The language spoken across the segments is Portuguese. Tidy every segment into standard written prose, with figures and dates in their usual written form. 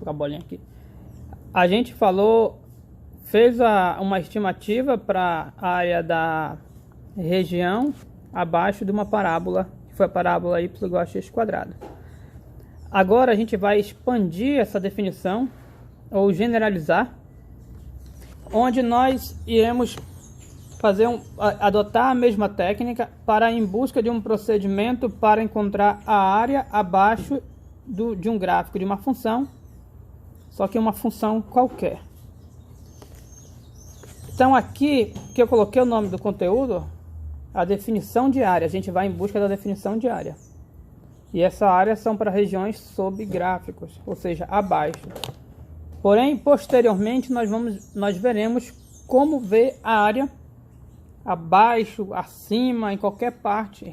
colocar a bolinha aqui. A gente falou, fez uma estimativa para a área da região abaixo de uma parábola, que foi a parábola y igual a x quadrado. Agora a gente vai expandir essa definição, ou generalizar, onde nós iremos adotar a mesma técnica para em busca de um procedimento para encontrar a área abaixo de um gráfico de uma função, só que uma função qualquer. Então aqui que eu coloquei o nome do conteúdo, a definição de área. A gente vai em busca da definição de área. E essa área são para regiões sob gráficos, ou seja, abaixo. Porém, posteriormente nós veremos como ver a área abaixo, acima, em qualquer parte,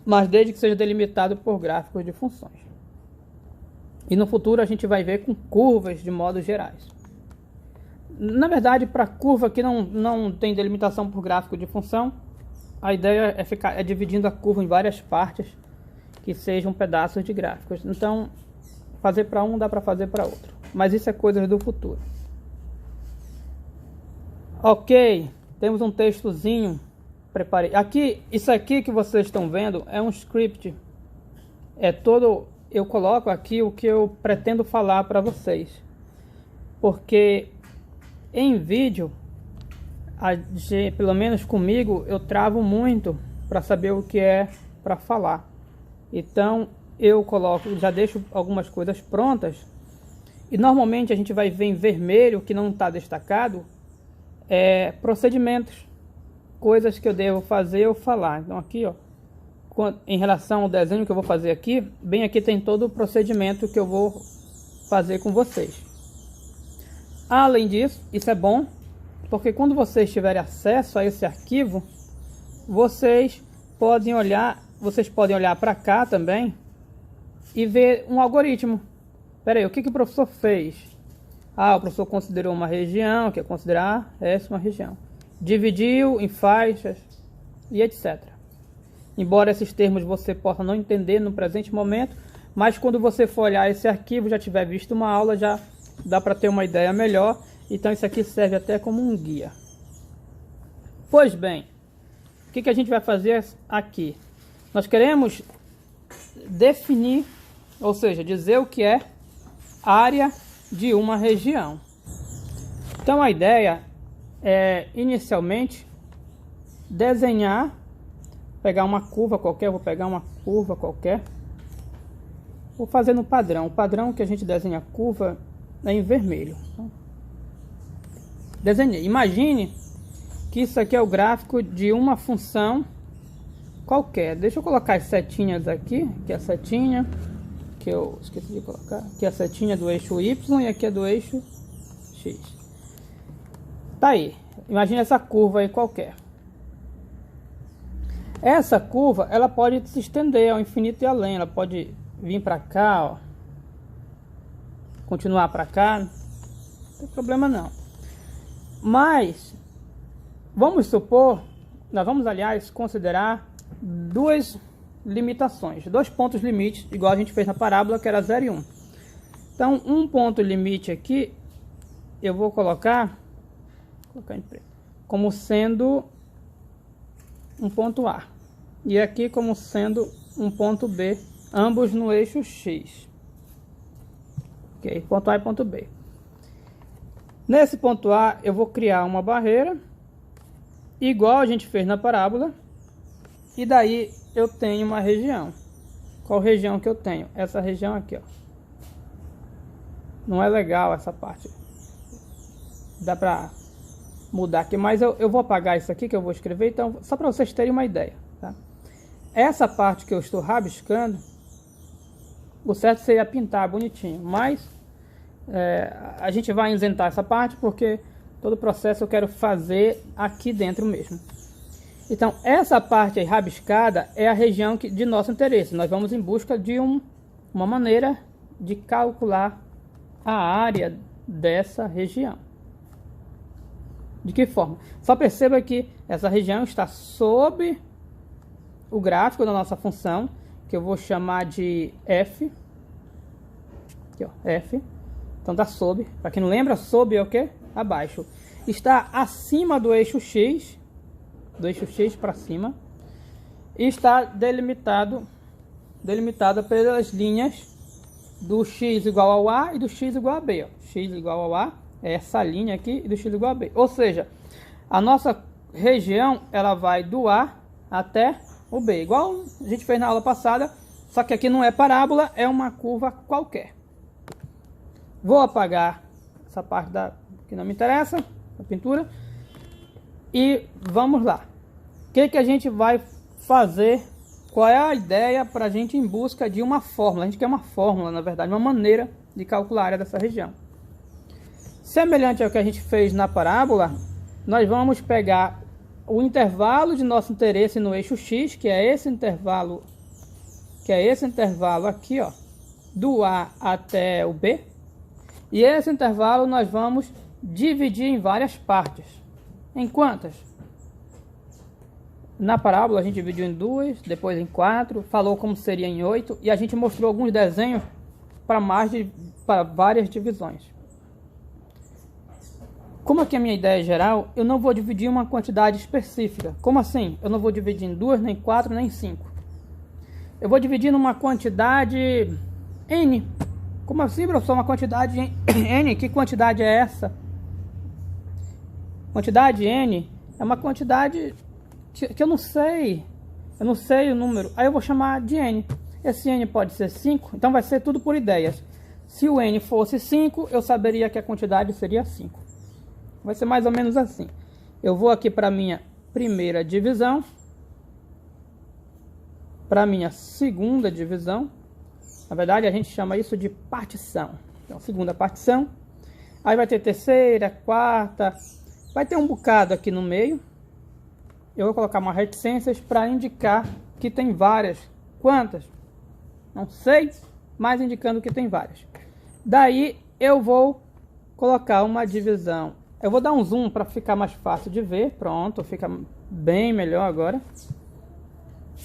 mas desde que seja delimitado por gráficos de funções. E no futuro a gente vai ver com curvas de modo gerais. Na verdade, para curva que não tem delimitação por gráfico de função, a ideia é dividindo a curva em várias partes que sejam pedaços de gráficos. Então, fazer para um dá para fazer para outro. Mas isso é coisa do futuro. Ok, temos um textozinho. Preparei. Aqui, isso aqui que vocês estão vendo é um script. Eu coloco aqui o que eu pretendo falar para vocês. Porque em vídeo, pelo menos comigo, eu travo muito para saber o que é para falar. Então eu coloco, já deixo algumas coisas prontas. E normalmente a gente vai ver em vermelho, que não está destacado, procedimentos, coisas que eu devo fazer ou falar. Então aqui, ó, em relação ao desenho que eu vou fazer aqui, bem aqui tem todo o procedimento que eu vou fazer com vocês. Além disso, isso é bom, porque quando vocês tiverem acesso a esse arquivo, vocês podem olhar para cá também e ver um algoritmo. Espera aí, o que o professor fez? O professor considerou uma região, que é considerar essa uma região. Dividiu em faixas e etc. Embora esses termos você possa não entender no presente momento, mas quando você for olhar esse arquivo, já tiver visto uma aula, já dá para ter uma ideia melhor. Então isso aqui serve até como um guia. Pois bem, o que a gente vai fazer aqui? Nós queremos definir, ou seja, dizer o que é área de uma região. Então a ideia é inicialmente desenhar, pegar uma curva qualquer, vou pegar uma curva qualquer, vou fazer no padrão. O padrão que a gente desenha a curva é em vermelho. Desenhei. Imagine que isso aqui é o gráfico de uma função qualquer. Deixa eu colocar as setinhas aqui, que é a setinha que eu esqueci de colocar, aqui é a setinha do eixo Y e aqui é do eixo X. Tá aí. Imagine essa curva aí qualquer. Essa curva, ela pode se estender ao infinito e além. Ela pode vir para cá, ó, continuar para cá, não tem problema não. Mas vamos supor, nós vamos aliás considerar duas limitações, dois pontos limites, igual a gente fez na parábola, que era 0 e 1. Então um ponto limite aqui eu vou colocar em preto, como sendo um ponto A, e aqui como sendo um ponto B, ambos no eixo X. Ok, ponto A e ponto B. Nesse ponto A eu vou criar uma barreira, igual a gente fez na parábola, e daí eu tenho uma região. Qual região que eu tenho? Essa região aqui, ó. Não é legal essa parte. Dá pra mudar aqui, mas eu vou apagar isso aqui que eu vou escrever, então só para vocês terem uma ideia, tá? Essa parte que eu estou rabiscando, o certo seria pintar bonitinho, mas a gente vai isentar essa parte porque todo o processo eu quero fazer aqui dentro mesmo. Então essa parte aí rabiscada é a região de nosso interesse. Nós vamos em busca de uma maneira de calcular a área dessa região. De que forma? Só perceba que essa região está sob o gráfico da nossa função, que eu vou chamar de f. Aqui, ó, F. Então tá sob. Para quem não lembra, sob é o que? Abaixo. Está acima do eixo X. Do eixo X para cima. E está delimitada pelas linhas do X igual ao A e do X igual a B. Ó. X igual ao A é essa linha aqui e do X igual a B. Ou seja, a nossa região ela vai do A até o B. Igual a gente fez na aula passada. Só que aqui não é parábola, é uma curva qualquer. Vou apagar essa parte que não me interessa, a pintura. E vamos lá. O que a gente vai fazer? Qual é a ideia para a gente ir em busca de uma fórmula? A gente quer uma fórmula, na verdade, uma maneira de calcular a área dessa região. Semelhante ao que a gente fez na parábola, nós vamos pegar o intervalo de nosso interesse no eixo X, que é esse intervalo aqui, ó, do A até o B. E esse intervalo nós vamos dividir em várias partes. Em quantas? Na parábola a gente dividiu em 2, depois em 4, falou como seria em 8 e a gente mostrou alguns desenhos para várias divisões. Como aqui a minha ideia é geral, eu não vou dividir uma quantidade específica. Como assim? Eu não vou dividir em 2, nem 4, nem 5. Eu vou dividir numa quantidade N. Como assim, professor? Uma quantidade N? Que quantidade é essa? Quantidade N é uma quantidade que eu não sei. Eu não sei o número. Aí eu vou chamar de N. Esse N pode ser 5. Então vai ser tudo por ideias. Se o N fosse 5, eu saberia que a quantidade seria 5. Vai ser mais ou menos assim. Eu vou aqui para a minha primeira divisão. Para a minha segunda divisão. Na verdade, a gente chama isso de partição. Então, segunda partição. Aí vai ter terceira, quarta. Vai ter um bocado aqui no meio. Eu vou colocar umas reticências para indicar que tem várias. Quantas? Não sei, mas indicando que tem várias. Daí eu vou colocar uma divisão. Eu vou dar um zoom para ficar mais fácil de ver. Pronto, fica bem melhor agora.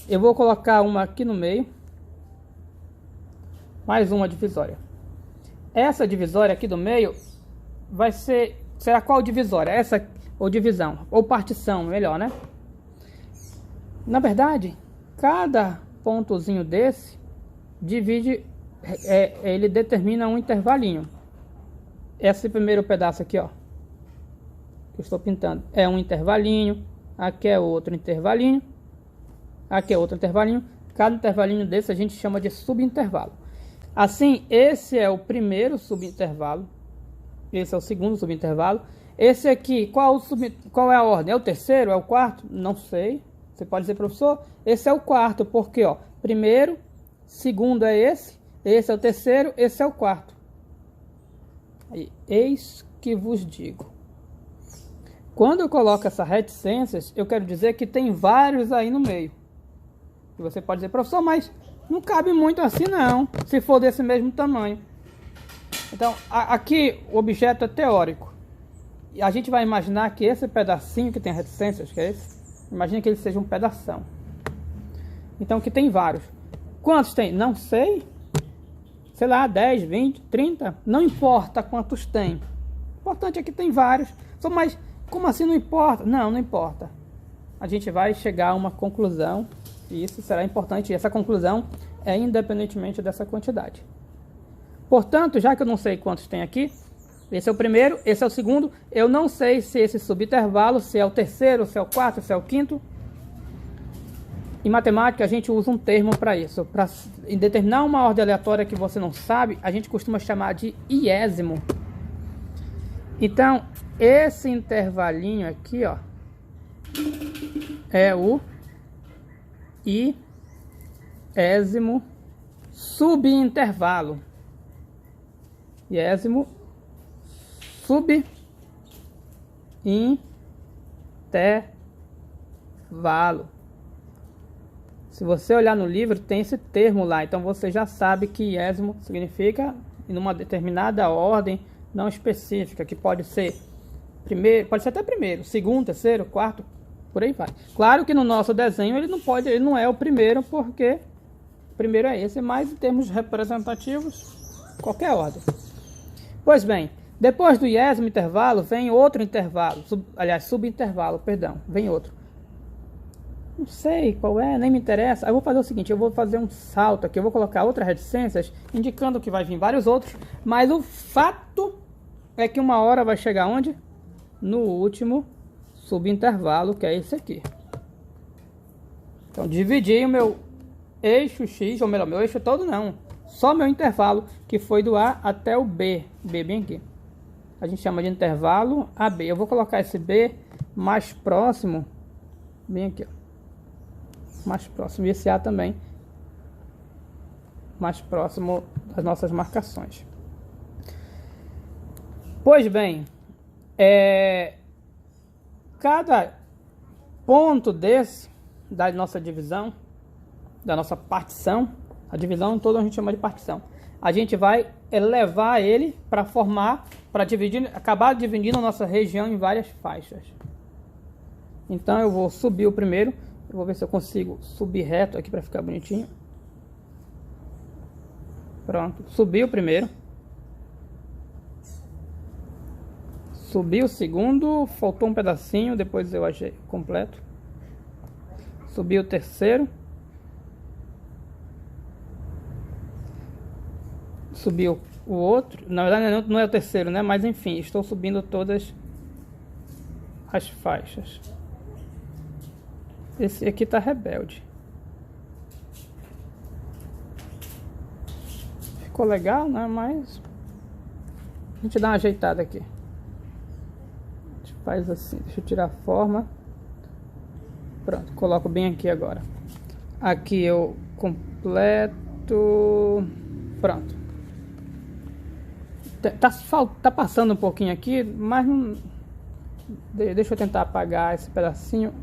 Eu vou colocar uma aqui no meio. Mais uma divisória. Essa divisória aqui do meio vai ser... Será qual divisória? Essa ou divisão? Ou partição, melhor, né? Na verdade, cada pontozinho desse divide... ele determina um intervalinho. Esse primeiro pedaço aqui, ó. Que eu estou pintando. É um intervalinho. Aqui é outro intervalinho. Aqui é outro intervalinho. Cada intervalinho desse a gente chama de subintervalo. Assim, esse é o primeiro subintervalo. Esse é o segundo subintervalo. Esse aqui, qual é a ordem? É o terceiro? É o quarto? Não sei. Você pode dizer, professor, esse é o quarto, porque, ó, primeiro, segundo é esse é o terceiro, esse é o quarto. Aí, eis que vos digo. Quando eu coloco essas reticências, eu quero dizer que tem vários aí no meio. E você pode dizer, professor, mas não cabe muito assim não, se for desse mesmo tamanho. Então, aqui o objeto é teórico. E a gente vai imaginar que esse pedacinho que tem reticências, que é esse, imagina que ele seja um pedação. Então, que tem vários. Quantos tem? Não sei. Sei lá, 10, 20, 30. Não importa quantos tem. O importante é que tem vários. Mas como assim não importa? Não, não importa. A gente vai chegar a uma conclusão. E isso será importante. E essa conclusão é independentemente dessa quantidade. Portanto, já que eu não sei quantos tem aqui, esse é o primeiro, esse é o segundo. Eu não sei se esse subintervalo, se é o terceiro, se é o quarto, se é o quinto. Em matemática, a gente usa um termo para isso. Para determinar uma ordem aleatória que você não sabe, a gente costuma chamar de iésimo. Então, esse intervalinho aqui, ó, é o iésimo subintervalo. Iésimo subintervalo. Se você olhar no livro, tem esse termo lá. Então você já sabe que iésimo significa em uma determinada ordem não específica, que pode ser primeiro, pode ser até primeiro, segundo, terceiro, quarto, por aí vai. Claro que no nosso desenho ele não é o primeiro, porque o primeiro é esse, mas em termos representativos, qualquer ordem. Pois bem, depois do iésimo intervalo vem outro intervalo, subintervalo, perdão, vem outro. Não sei qual é, nem me interessa. Aí eu vou fazer o seguinte, eu vou fazer um salto aqui, eu vou colocar outras reticências, indicando que vai vir vários outros, mas o fato é que uma hora vai chegar onde? No último subintervalo, que é esse aqui. Então dividi o meu eixo X, ou melhor, meu eixo todo não, só meu intervalo, que foi do A até o B, bem aqui. A gente chama de intervalo AB. Eu vou colocar esse B mais próximo, bem aqui, ó, mais próximo, e esse A também mais próximo das nossas marcações. Pois bem, cada ponto desse da nossa divisão, da nossa partição, a divisão toda a gente chama de partição, a gente vai elevar ele para formar, para dividir, acabar dividindo a nossa região em várias faixas. Então eu vou subir o primeiro, eu vou ver se eu consigo subir reto aqui para ficar bonitinho. Pronto, subi o primeiro. Subi o segundo, faltou um pedacinho, depois eu achei completo. Subi o terceiro. Subi o outro. Na verdade não é o terceiro, né? Mas enfim, estou subindo todas as faixas. Esse aqui tá rebelde. Ficou legal, né? Mas a gente dá uma ajeitada aqui. A gente faz assim, deixa eu tirar a forma. Pronto, coloco bem aqui agora. Aqui eu completo. Pronto. Tá passando um pouquinho aqui, mas não... Deixa eu tentar apagar esse pedacinho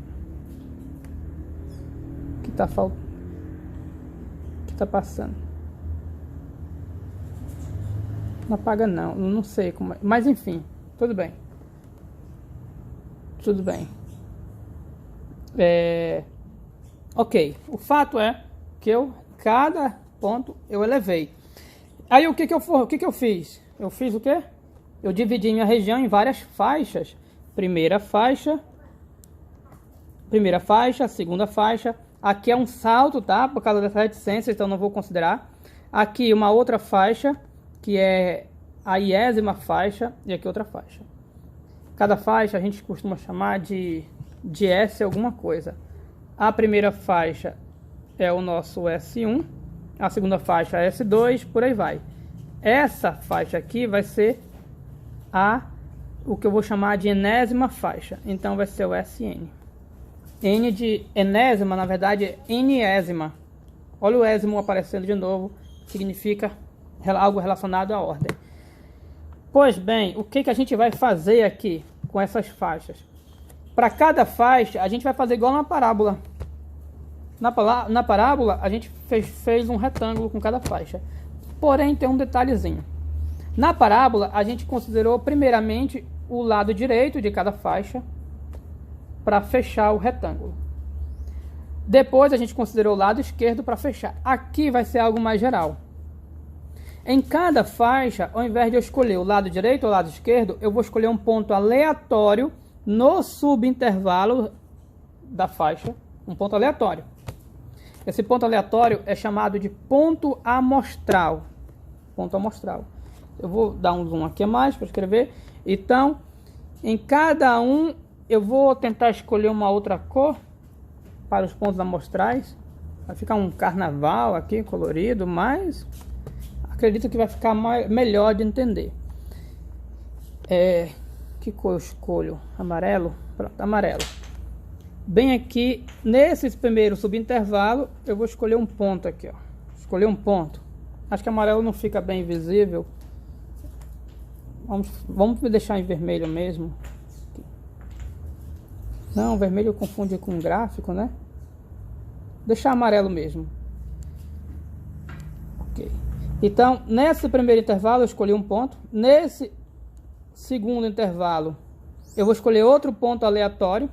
que tá faltando, que tá passando. Não apaga não sei como é, mas enfim, tudo bem. Tudo bem. Ok, o fato é que cada ponto eu elevei. Aí o que eu fiz? Eu fiz o quê? Eu dividi minha região em várias faixas. Primeira faixa, segunda faixa. Aqui é um salto, tá? Por causa dessa reticência, então não vou considerar. Aqui uma outra faixa, que é a iésima faixa, e aqui outra faixa. Cada faixa a gente costuma chamar de S alguma coisa. A primeira faixa é o nosso S1, a segunda faixa é S2, por aí vai. Essa faixa aqui vai ser o que eu vou chamar de enésima faixa, então vai ser o SN. N de enésima, na verdade, é enésima. Olha o ésimo aparecendo de novo, significa algo relacionado à ordem. Pois bem, o que a gente vai fazer aqui com essas faixas? Para cada faixa, a gente vai fazer igual na parábola. Na parábola, a gente fez um retângulo com cada faixa. Porém, tem um detalhezinho. Na parábola, a gente considerou primeiramente o lado direito de cada faixa para fechar o retângulo. Depois, a gente considerou o lado esquerdo para fechar. Aqui vai ser algo mais geral. Em cada faixa, ao invés de eu escolher o lado direito ou o lado esquerdo, eu vou escolher um ponto aleatório no subintervalo da faixa. Um ponto aleatório. Esse ponto aleatório é chamado de ponto amostral. Ponto amostral. Eu vou dar um zoom aqui a mais para escrever. Então, em cada um, eu vou tentar escolher uma outra cor para os pontos amostrais. Vai ficar um carnaval aqui, colorido, mas acredito que vai ficar melhor de entender. Que cor eu escolho? Amarelo? Pronto, amarelo. Bem aqui, nesse primeiro subintervalo, eu vou escolher um ponto aqui, ó. Escolher um ponto. Acho que amarelo não fica bem visível. Vamos deixar em vermelho mesmo. Não, vermelho confunde com gráfico, né? Deixar amarelo mesmo. Ok. Então, nesse primeiro intervalo, eu escolhi um ponto. Nesse segundo intervalo, eu vou escolher outro ponto aleatório.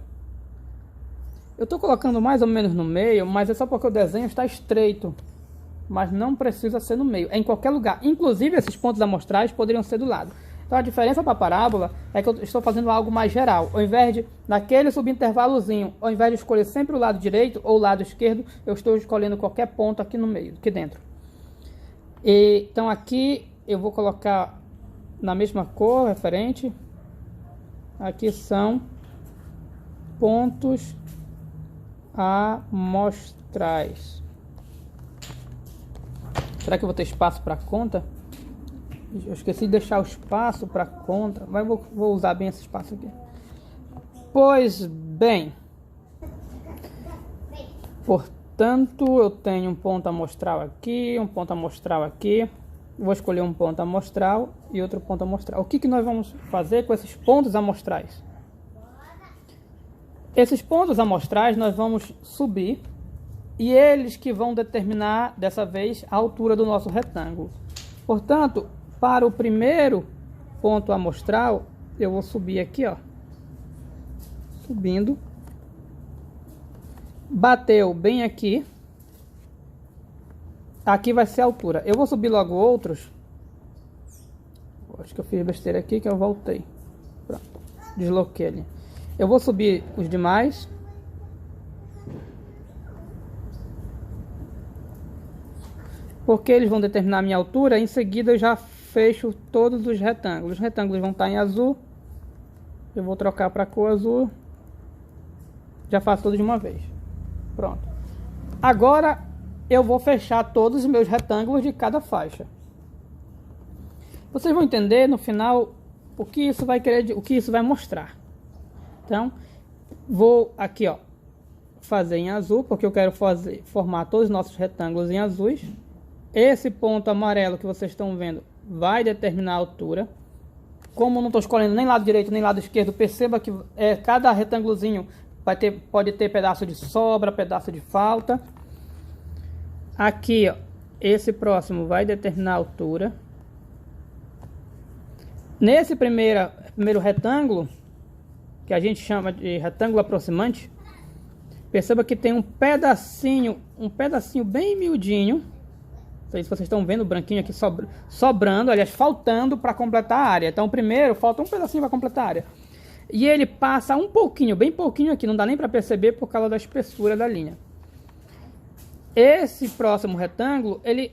Eu estou colocando mais ou menos no meio, mas é só porque o desenho está estreito. mas não precisa ser no meio, é em qualquer lugar. Inclusive esses pontos amostrais poderiam ser do lado. Então a diferença para a parábola é que eu estou fazendo algo mais geral. Ao invés de, naquele subintervalozinho, ao invés de escolher sempre o lado direito ou o lado esquerdo, eu estou escolhendo qualquer ponto aqui no meio, aqui dentro. Então aqui eu vou colocar na mesma cor, referente. Aqui são pontos amostrais. Será que eu vou ter espaço para conta? Eu esqueci de deixar o espaço para conta, mas vou usar bem esse espaço aqui. Pois bem, portanto, eu tenho um ponto amostral aqui, um ponto amostral aqui. Vou escolher um ponto amostral e outro ponto amostral. O que nós vamos fazer com esses pontos amostrais? Esses pontos amostrais nós vamos subir e eles que vão determinar, dessa vez, a altura do nosso retângulo. Portanto, para o primeiro ponto amostral, eu vou subir aqui, ó. Subindo. Bateu bem aqui. Aqui vai ser a altura. Eu vou subir logo outros. Acho que eu fiz besteira aqui, que eu voltei. Pronto. Desloquei ali. Eu vou subir os demais. Porque eles vão determinar a minha altura. Em seguida eu já fecho todos os retângulos. Os retângulos vão estar em azul. Eu vou trocar para a cor azul. Já faço tudo de uma vez. Pronto. Agora eu vou fechar todos os meus retângulos de cada faixa. Vocês vão entender no final o que isso vai querer, o que isso vai mostrar. Então, vou aqui, ó, fazer em azul, porque eu quero formar todos os nossos retângulos em azuis. Esse ponto amarelo que vocês estão vendo vai determinar a altura. Como eu não estou escolhendo nem lado direito nem lado esquerdo, perceba que cada retângulozinho pode ter pedaço de sobra, pedaço de falta. Aqui, ó, esse próximo vai determinar a altura. Nesse primeiro retângulo, que a gente chama de retângulo aproximante, perceba que tem um pedacinho bem miudinho. Não sei se vocês estão vendo o branquinho aqui sobrando, aliás, faltando para completar a área. Então, primeiro, falta um pedacinho para completar a área. E ele passa um pouquinho, bem pouquinho aqui, não dá nem para perceber por causa da espessura da linha. Esse próximo retângulo, ele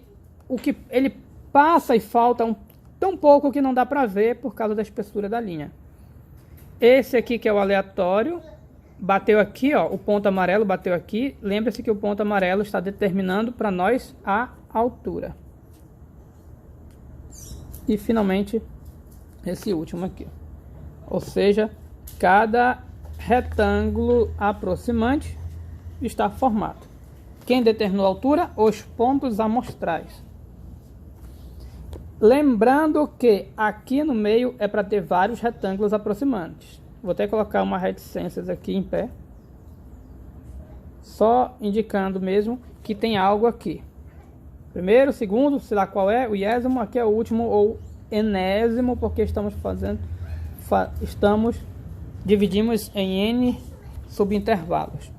passa e falta tão pouco que não dá para ver por causa da espessura da linha. Esse aqui que é o aleatório, bateu aqui, ó, o ponto amarelo bateu aqui. Lembre-se que o ponto amarelo está determinando para nós a altura. E finalmente esse último aqui. Ou seja, cada retângulo aproximante está formado. Quem determinou a altura? Os pontos amostrais. Lembrando que aqui no meio é para ter vários retângulos aproximantes. Vou até colocar uma reticências aqui em pé. Só indicando mesmo que tem algo aqui. Primeiro, segundo, sei lá qual é, o iésimo, aqui é o último ou enésimo, porque dividimos em n subintervalos.